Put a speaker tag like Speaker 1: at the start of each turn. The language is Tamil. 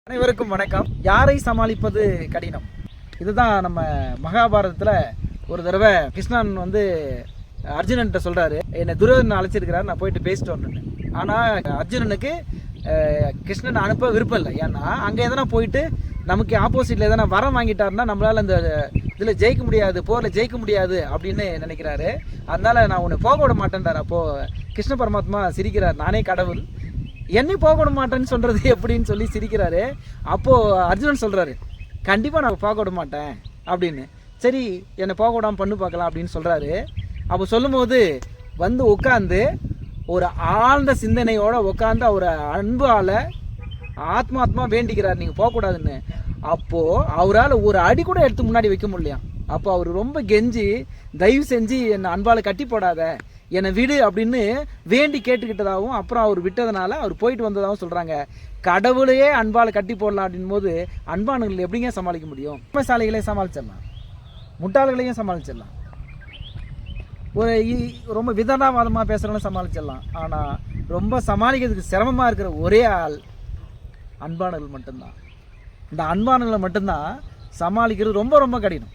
Speaker 1: அனைவருக்கும் வணக்கம். யாரை சமாளிப்பது கடினம், இதுதான் நம்ம மகாபாரதத்தில் ஒரு தடவை கிருஷ்ணன் அர்ஜுனன்ட்ட சொல்கிறாரு, என்னை துரியோதனன் அழைச்சிருக்கிறாரு, நான் போயிட்டு பேசிட்டு வரணுன்னு. ஆனால் அர்ஜுனனுக்கு கிருஷ்ணன் அனுப்ப விருப்பம் இல்லை. ஏன்னா அங்கே எதனா போயிட்டு நமக்கு ஆப்போசிட்டில் எதனா வரம் வாங்கிட்டாருன்னா நம்மளால் அந்த இதில் ஜெயிக்க முடியாது, போரில் ஜெயிக்க முடியாது அப்படின்னு நினைக்கிறாரு. அதனால் நான் உன்னை போக விட மாட்டேன்டார். அப்போது கிருஷ்ண பரமாத்மா சிரிக்கிறார், நானே கடவுள், என்னை போக விட மாட்டேன்னு சொல்கிறது எப்படின்னு சொல்லி சிரிக்கிறாரு. அப்போது அர்ஜுனன் சொல்கிறாரு, கண்டிப்பாக நான் போக விட மாட்டேன் அப்படின்னு. சரி, என்னை போக விடாமல் பண்ணு பார்க்கலாம் அப்படின்னு சொல்கிறாரு. அப்போ சொல்லும்போது உட்காந்து ஒரு ஆழ்ந்த சிந்தனையோடு உட்காந்து அவர் அன்பால் ஆத்மாத்மா வேண்டிக்கிறார், நீங்கள் போகக்கூடாதுன்னு. அப்போது அவரால் ஒரு அடி கூட எடுத்து முன்னாடி வைக்க முடியலையா. அப்போ அவர் ரொம்ப கெஞ்சி, தயவு செஞ்சு என்னை அன்பால் கட்டி போடாத, என்னை விடு அப்படின்னு வேண்டி கேட்டுக்கிட்டதாகவும் அப்புறம் அவர் விட்டதுனால அவர் போயிட்டு வந்ததாகவும் சொல்கிறாங்க. கடவுளையே அன்பால் கட்டி போடலாம் அப்படின் போது அன்பானவர்கள் எப்படிங்க சமாளிக்க முடியும்? சாலைகளையும் சமாளிச்சிடலாம், முட்டாள்களையும் சமாளிச்சிடலாம், ஒரு ரொம்ப விதண்டாவாதமாக பேசுகிறவங்களும் சமாளிச்சிடலாம். ஆனால் ரொம்ப சமாளிக்கிறதுக்கு சிரமமாக இருக்கிற ஒரே ஆள் அன்பானவர்கள் மட்டும்தான். இந்த அன்பானவர்களை மட்டும்தான் சமாளிக்கிறது ரொம்ப ரொம்ப கடினம்.